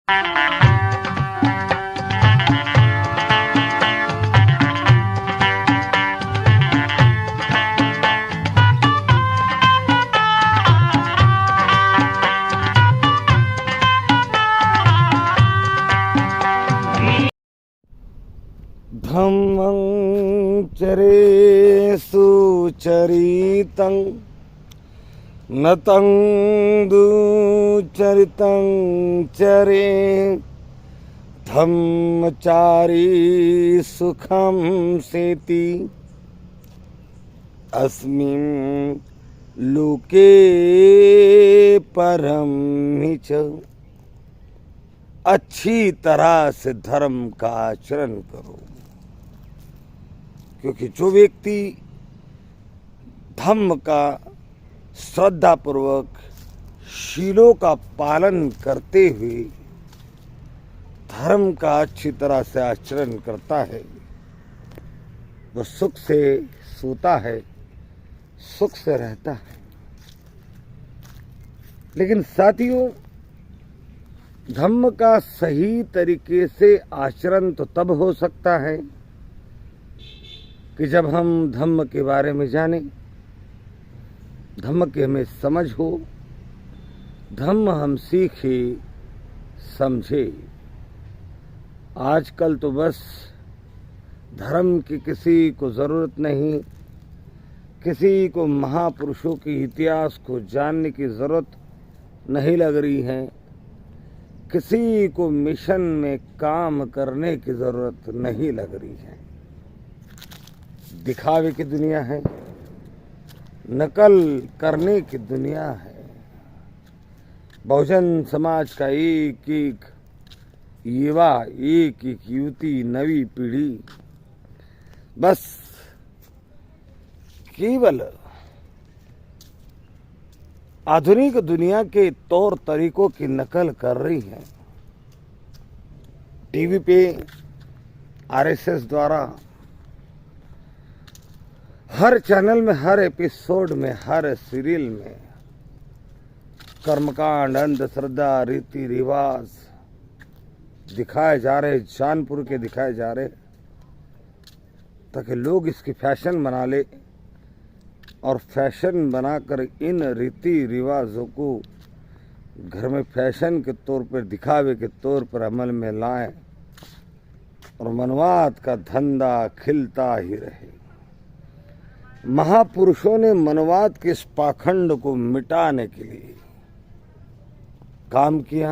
धम्मं चरे सुचरितं नतं दुचरितं चरे धम्मचारी सुखं सेति अस्मिन् लोके परम हि च। अच्छी तरह से धर्म का आचरण करो, क्योंकि जो व्यक्ति धम्म का श्रद्धापूर्वक शीलों का पालन करते हुए धर्म का अच्छी तरह से आचरण करता है, वो सुख से सोता है, सुख से रहता है। लेकिन साथियों, धम्म का सही तरीके से आचरण तो तब हो सकता है कि जब हम धम्म के बारे में जानें, धम्म की हमें समझ हो, धम्म हम सीखे समझे। आजकल तो बस धर्म की किसी को ज़रूरत नहीं, किसी को महापुरुषों के इतिहास को जानने की ज़रूरत नहीं लग रही है, किसी को मिशन में काम करने की ज़रूरत नहीं लग रही है। दिखावे की दुनिया है, नकल करने की दुनिया है। बहुजन समाज का एक एक युवा, एक एक युवती, नवी पीढ़ी बस केवल आधुनिक दुनिया के तौर तरीकों की नकल कर रही है। टीवी पे आरएसएस द्वारा हर चैनल में, हर एपिसोड में, हर सीरियल में कर्मकांड, अंधश्रद्धा, रीति रिवाज दिखाए जा रहे, जानपुर के दिखाए जा रहे, ताकि लोग इसकी फैशन बना ले और फैशन बनाकर इन रीति रिवाजों को घर में फैशन के तौर पर, दिखावे के तौर पर अमल में लाएं और मनवाद का धंधा खिलता ही रहे। महापुरुषों ने मनवाद के इस पाखंड को मिटाने के लिए काम किया,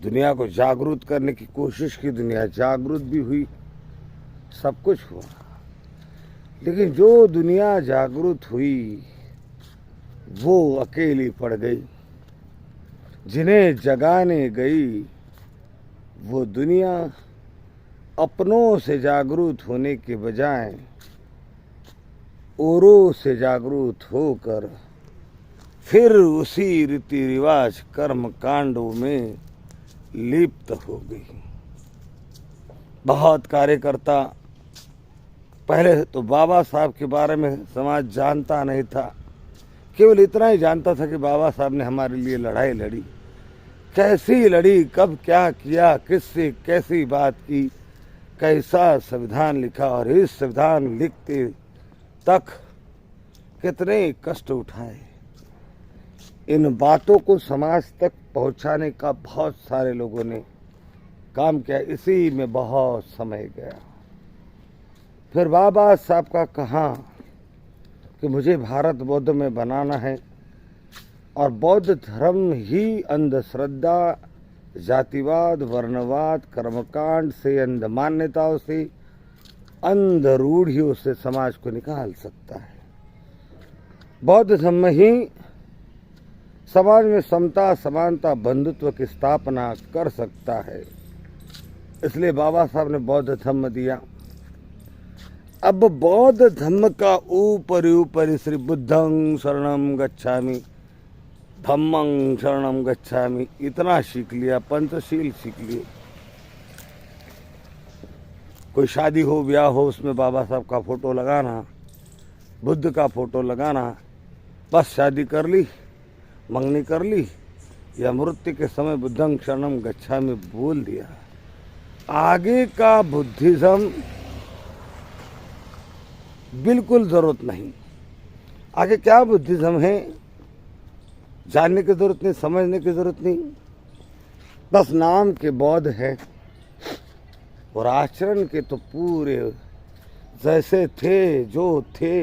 दुनिया को जागरूक करने की कोशिश की, दुनिया जागरूक भी हुई, सब कुछ हुआ। लेकिन जो दुनिया जागरूक हुई वो अकेली पड़ गई। जिन्हें जगाने गई वो दुनिया अपनों से जागरूक होने के बजाय औरों से जागरूक होकर फिर उसी रीति रिवाज कर्म कांडों में लिप्त हो गई। बहुत कार्यकर्ता, पहले तो बाबा साहब के बारे में समाज जानता नहीं था, केवल इतना ही जानता था कि बाबा साहब ने हमारे लिए लड़ाई लड़ी। कैसी लड़ी, कब क्या किया, किससे कैसी बात की, कैसा संविधान लिखा और इस संविधान लिखते तक कितने कष्ट उठाए। इन बातों को समाज तक पहुंचाने का बहुत सारे लोगों ने काम किया, इसी में बहुत समय गया। फिर बाबा साहब का कहा कि मुझे भारत बौद्ध में बनाना है और बौद्ध धर्म ही अंधश्रद्धा, जातिवाद, वर्णवाद, कर्मकांड से, अंध मान्यताओं से, अंध रूढ़ियों से समाज को निकाल सकता है। बौद्ध धर्म ही समाज में समता, समानता, बंधुत्व की स्थापना कर सकता है। इसलिए बाबा साहब ने बौद्ध धर्म दिया। अब बौद्ध धर्म का ऊपर श्री बुद्धं शरणं गच्छामि, धम्मं शरणं गच्छामि, इतना सीख लिया, पंचशील सीख लिए। कोई शादी हो, ब्याह हो, उसमें बाबा साहब का फोटो लगाना, बुद्ध का फोटो लगाना, बस शादी कर ली, मंगनी कर ली, या मृत्यु के समय बुद्धं शरणं गच्छामि बोल दिया। आगे का बुद्धिज्म बिल्कुल जरूरत नहीं। आगे क्या बुद्धिज्म है जानने की जरूरत नहीं, समझने की जरूरत नहीं, बस नाम के बौद्ध है और आचरण के तो पूरे जैसे थे जो थे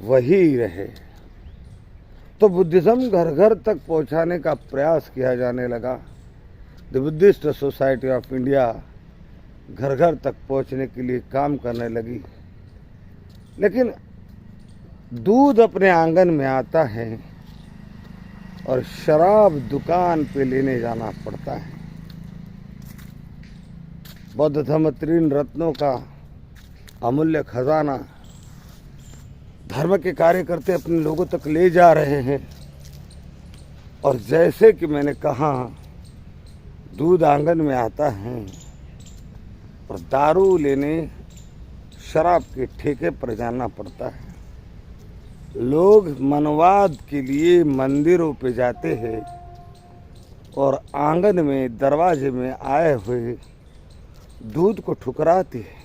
वही रहे। तो बुद्धिज्म घर घर तक पहुंचाने का प्रयास किया जाने लगा। The Buddhist society of India घर घर तक पहुंचने के लिए काम करने लगी। लेकिन दूध अपने आंगन में आता है और शराब दुकान पे लेने जाना पड़ता है। बौद्ध धर्म 3 रत्नों का अमूल्य खजाना धर्म के कार्यकर्ते अपने लोगों तक ले जा रहे हैं। और जैसे कि मैंने कहा, दूध आंगन में आता है और दारू लेने शराब के ठेके पर जाना पड़ता है। लोग मनवाद के लिए मंदिरों पे जाते हैं और आंगन में दरवाजे में आए हुए दूध को ठुकराते हैं।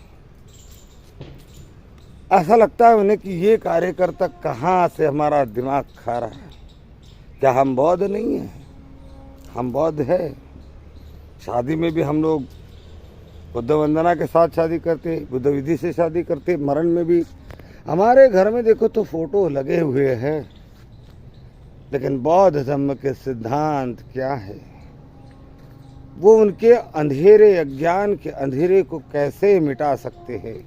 ऐसा लगता है उन्हें कि ये कार्यकर्ता कहाँ से हमारा दिमाग खा रहा है। क्या हम बौद्ध नहीं हैं? हम बौद्ध है। शादी में भी हम लोग बुद्ध वंदना के साथ शादी करते, बुद्ध विधि से शादी करते। मरण में भी हमारे घर में देखो तो फोटो लगे हुए हैं। लेकिन बौद्ध धर्म के सिद्धांत क्या है? वो उनके अंधेरे अज्ञान के अंधेरे को कैसे मिटा सकते हैं?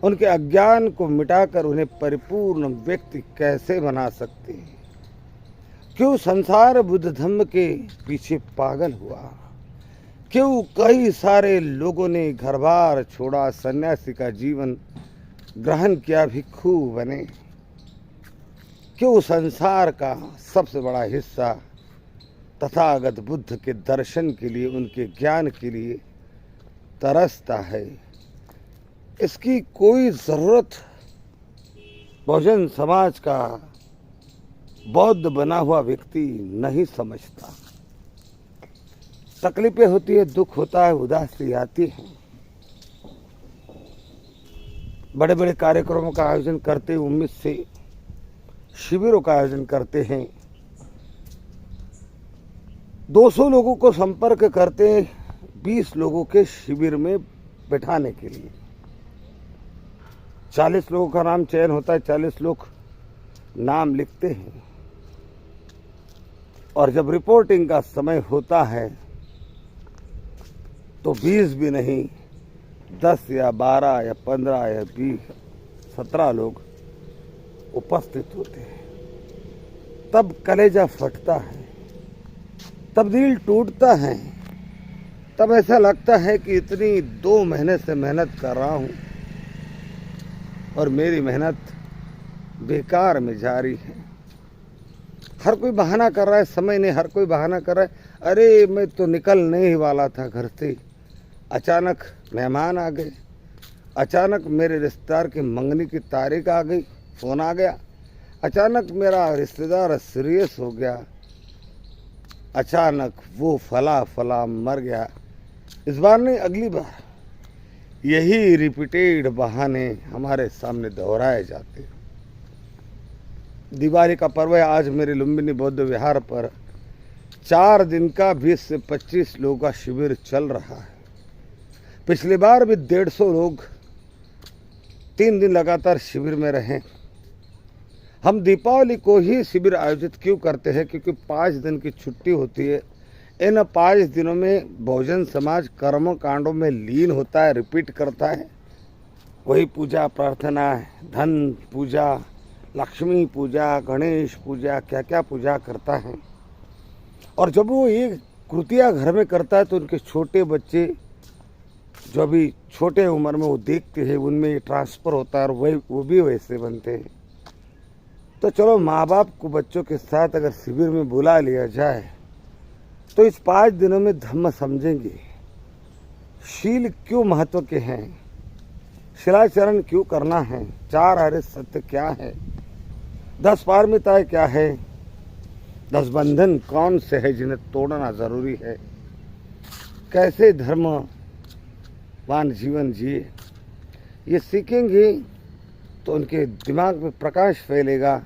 उनके अज्ञान को मिटाकर उन्हें परिपूर्ण व्यक्ति कैसे बना सकते हैं? क्यों संसार बुद्ध धर्म के पीछे पागल हुआ? क्यों कई सारे लोगों ने घर बार छोड़ा, सन्यासी का जीवन ग्रहण किया, भिक्षु बने? क्यों संसार का सबसे बड़ा हिस्सा तथागत बुद्ध के दर्शन के लिए, उनके ज्ञान के लिए तरसता है? इसकी कोई ज़रूरत बहुजन समाज का बौद्ध बना हुआ व्यक्ति नहीं समझता। तकलीफें होती है, दुख होता है, उदासी आती है। बड़े बड़े कार्यक्रमों का आयोजन करते, उम्मीद से शिविरों का आयोजन करते हैं। 200 लोगों को संपर्क करते 20 लोगों के शिविर में बैठाने के लिए। 40 लोगों का नाम चयन होता है, 40 लोग नाम लिखते हैं और जब रिपोर्टिंग का समय होता है तो 20 भी नहीं, 10 या 12 या 15 या 20, 17 लोग उपस्थित होते हैं। तब कलेजा फटता है, तब दिल टूटता है, तब ऐसा लगता है कि इतनी 2 महीने से मेहनत कर रहा हूँ और मेरी मेहनत बेकार में जारी है। हर कोई बहाना कर रहा है, समय नहीं, हर कोई बहाना कर रहा है। अरे मैं तो निकलने ही वाला था घर से, अचानक मेहमान आ गए, अचानक मेरे रिश्तेदार की मंगनी की तारीख आ गई, फ़ोन आ गया, अचानक मेरा रिश्तेदार सीरियस हो गया, अचानक वो फला मर गया। इस बार नहीं, अगली बार यही रिपीटेड बहाने हमारे सामने दोहराए जाते। दिवाली का पर्व है। आज मेरे लुम्बिनी बौद्ध विहार पर 4 दिन का 20 से 25 लोगों का शिविर चल रहा है। पिछली बार भी 150 लोग 3 दिन लगातार शिविर में रहे। हम दीपावली को ही शिविर आयोजित क्यों करते हैं? क्योंकि 5 दिन की छुट्टी होती है। इन 5 दिनों में बहुजन समाज कर्म कांडों में लीन होता है, रिपीट करता है। वही पूजा प्रार्थना, धन पूजा, लक्ष्मी पूजा, गणेश पूजा, क्या क्या पूजा करता है। और जब वो ये कृतियाँ घर में करता है तो उनके छोटे बच्चे जो अभी छोटे उम्र में वो देखते हैं, उनमें ये ट्रांसफ़र होता है और वो भी वैसे बनते हैं। तो चलो, माँ बाप को बच्चों के साथ अगर शिविर में बुला लिया जाए तो इस 5 दिनों में धम्म समझेंगे। शील क्यों महत्व के हैं, शिलाचरण क्यों करना है, 4 आर्य सत्य क्या है, 10 पारमिताएं क्या है, 10 बंधन कौन से है जिन्हें तोड़ना जरूरी है, कैसे धर्मवान जीवन जिए, ये सीखेंगे तो उनके दिमाग में प्रकाश फैलेगा,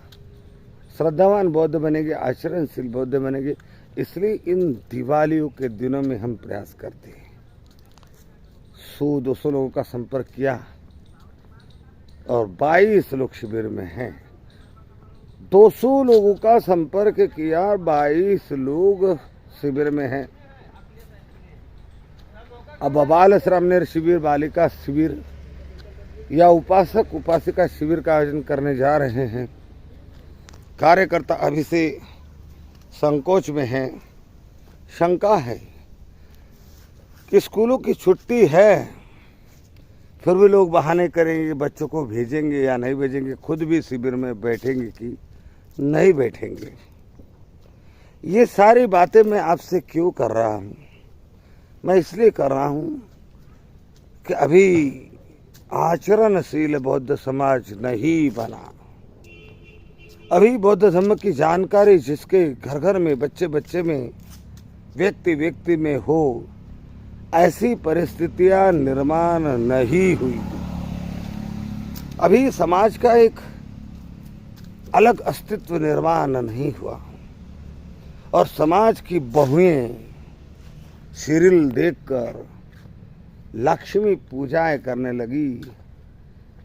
श्रद्धावान बौद्ध बनेंगे, आचरणशील बौद्ध बनेंगे। इसलिए इन दिवालियों के दिनों में हम प्रयास करते हैं। 100-200 लोगों का संपर्क किया और 22 लोग शिविर में हैं। 200 लोगों का संपर्क किया, 22 लोग शिविर में हैं। अब बाल श्रामनेर शिविर, बालिका शिविर या उपासक उपासिका शिविर का आयोजन करने जा रहे हैं। कार्यकर्ता अभी से संकोच में हैं, शंका है कि स्कूलों की छुट्टी है, फिर भी लोग बहाने करेंगे, बच्चों को भेजेंगे या नहीं भेजेंगे, खुद भी शिविर में बैठेंगे कि नहीं बैठेंगे। ये सारी बातें मैं आपसे क्यों कर रहा हूँ? मैं इसलिए कर रहा हूँ कि अभी आचरणशील बौद्ध समाज नहीं बना। अभी बौद्ध धर्म की जानकारी जिसके घर घर में, बच्चे बच्चे में, व्यक्ति व्यक्ति में हो, ऐसी परिस्थितियां निर्माण नहीं हुई। अभी समाज का एक अलग अस्तित्व निर्माण नहीं हुआ और समाज की बहुएं सीरियल देखकर लक्ष्मी पूजाएं करने लगी,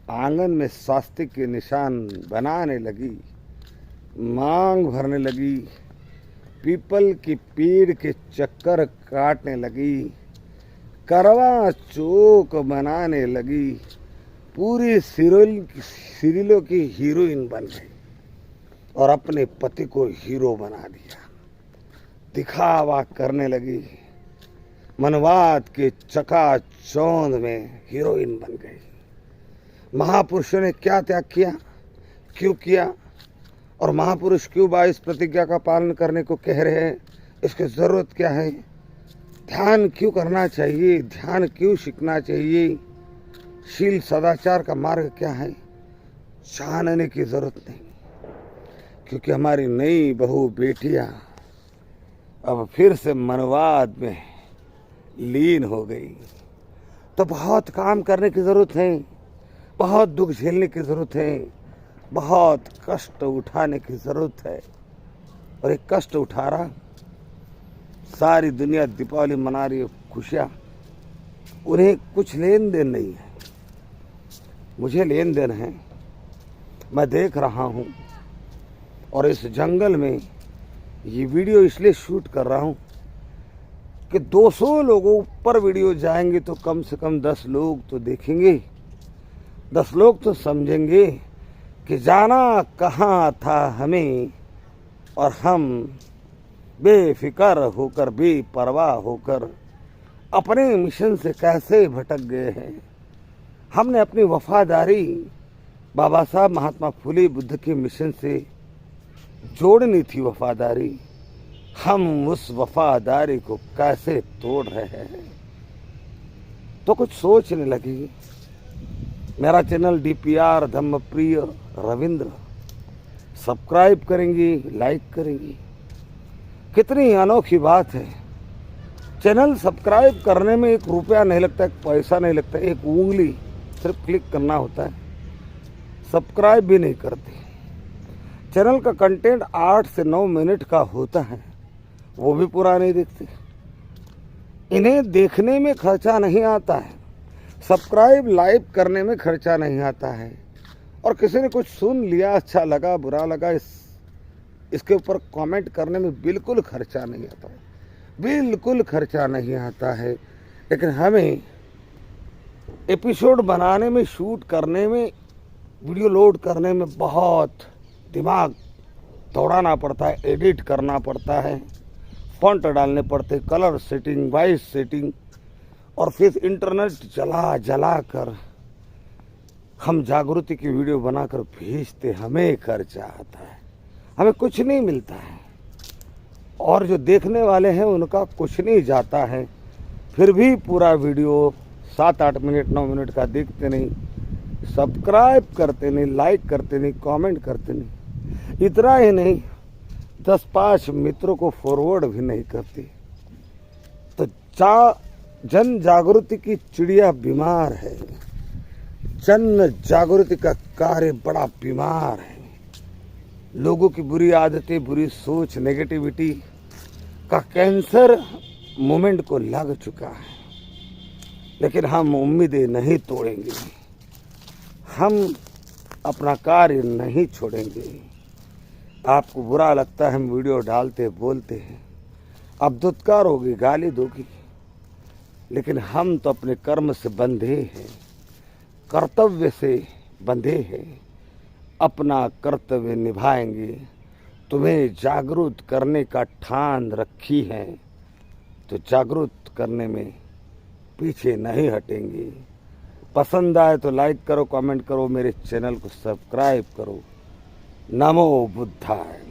आंगन में स्वास्तिक के निशान बनाने लगी, मांग भरने लगी, पीपल की पेड़ के चक्कर काटने लगी, करवा चौक बनाने लगी, पूरी सीरियलों की हीरोइन बन गई और अपने पति को हीरो बना दिया, दिखावा करने लगी, मनवाद के चकाचौंध में हीरोइन बन गई। महापुरुषों ने क्या त्याग किया, क्यों किया, और महापुरुष क्यों 22 प्रतिज्ञा का पालन करने को कह रहे हैं, इसकी जरूरत क्या है, ध्यान क्यों करना चाहिए, ध्यान क्यों सीखना चाहिए, शील सदाचार का मार्ग क्या है, जानने की जरूरत नहीं। क्योंकि हमारी नई बहू बेटियां अब फिर से मनवाद में लीन हो गई, तो बहुत काम करने की जरूरत है, बहुत दुख झेलने की जरूरत है, बहुत कष्ट उठाने की जरूरत है। और एक कष्ट उठा रहा, सारी दुनिया दीपावली मना रही है, खुशियां, उन्हें कुछ लेन देन नहीं है, मुझे लेन देन है। मैं देख रहा हूं और इस जंगल में ये वीडियो इसलिए शूट कर रहा हूं कि 200 लोगों पर वीडियो जाएंगे तो कम से कम 10 लोग तो देखेंगे, 10 लोग तो समझेंगे कि जाना कहाँ था हमें और हम बेफिक्र होकर, बेपरवाह होकर अपने मिशन से कैसे भटक गए हैं। हमने अपनी वफादारी बाबा साहब महात्मा फुले बुद्ध के मिशन से जोड़नी थी वफादारी, हम उस वफादारी को कैसे तोड़ रहे हैं। तो कुछ सोचने लगी। मेरा चैनल DPR धम्मप्रिय रविंद्र सब्सक्राइब करेंगी, लाइक करेंगी, कितनी अनोखी बात है। चैनल सब्सक्राइब करने में 1 रुपया नहीं लगता, 1 पैसा नहीं लगता, 1 उंगली सिर्फ क्लिक करना होता है, सब्सक्राइब भी नहीं करते। चैनल का कंटेंट 8 से 9 मिनट का होता है, वो भी पूरा नहीं देखते। इन्हें देखने में खर्चा नहीं आता है, सब्सक्राइब लाइक करने में खर्चा नहीं आता है, और किसी ने कुछ सुन लिया, अच्छा लगा बुरा लगा, इसके ऊपर कमेंट करने में बिल्कुल खर्चा नहीं आता है, बिल्कुल खर्चा नहीं आता है। लेकिन हमें एपिसोड बनाने में, शूट करने में, वीडियो लोड करने में बहुत दिमाग दौड़ाना पड़ता है, एडिट करना पड़ता है, फॉन्ट डालने पड़ते, कलर सेटिंग, वॉइस सेटिंग, और फिर इंटरनेट जला कर हम जागृति की वीडियो बनाकर भेजते, हमें खर्चा आता है, हमें कुछ नहीं मिलता है, और जो देखने वाले हैं उनका कुछ नहीं जाता है। फिर भी पूरा वीडियो 7-8 मिनट 9 मिनट का देखते नहीं, सब्सक्राइब करते नहीं, लाइक करते नहीं, कमेंट करते नहीं। इतना ही नहीं, 10-5 मित्रों को फॉरवर्ड भी नहीं करती। तो जन जागृति की चिड़िया बीमार है, जन जागृति का कार्य बड़ा बीमार है। लोगों की बुरी आदतें, बुरी सोच, नेगेटिविटी का कैंसर मूवमेंट को लग चुका है। लेकिन हम उम्मीदें नहीं तोड़ेंगे, हम अपना कार्य नहीं छोड़ेंगे। आपको बुरा लगता है हम वीडियो डालते बोलते हैं, अब दुत्कार होगी, गाली दोगी, लेकिन हम तो अपने कर्म से बंधे हैं, कर्तव्य से बंधे हैं। अपना कर्तव्य निभाएंगे। तुम्हें जागरूक करने का ठान रखी है तो जागरूक करने में पीछे नहीं हटेंगे। पसंद आए तो लाइक करो, कमेंट करो, मेरे चैनल को सब्सक्राइब करो। नमो बुद्धाय।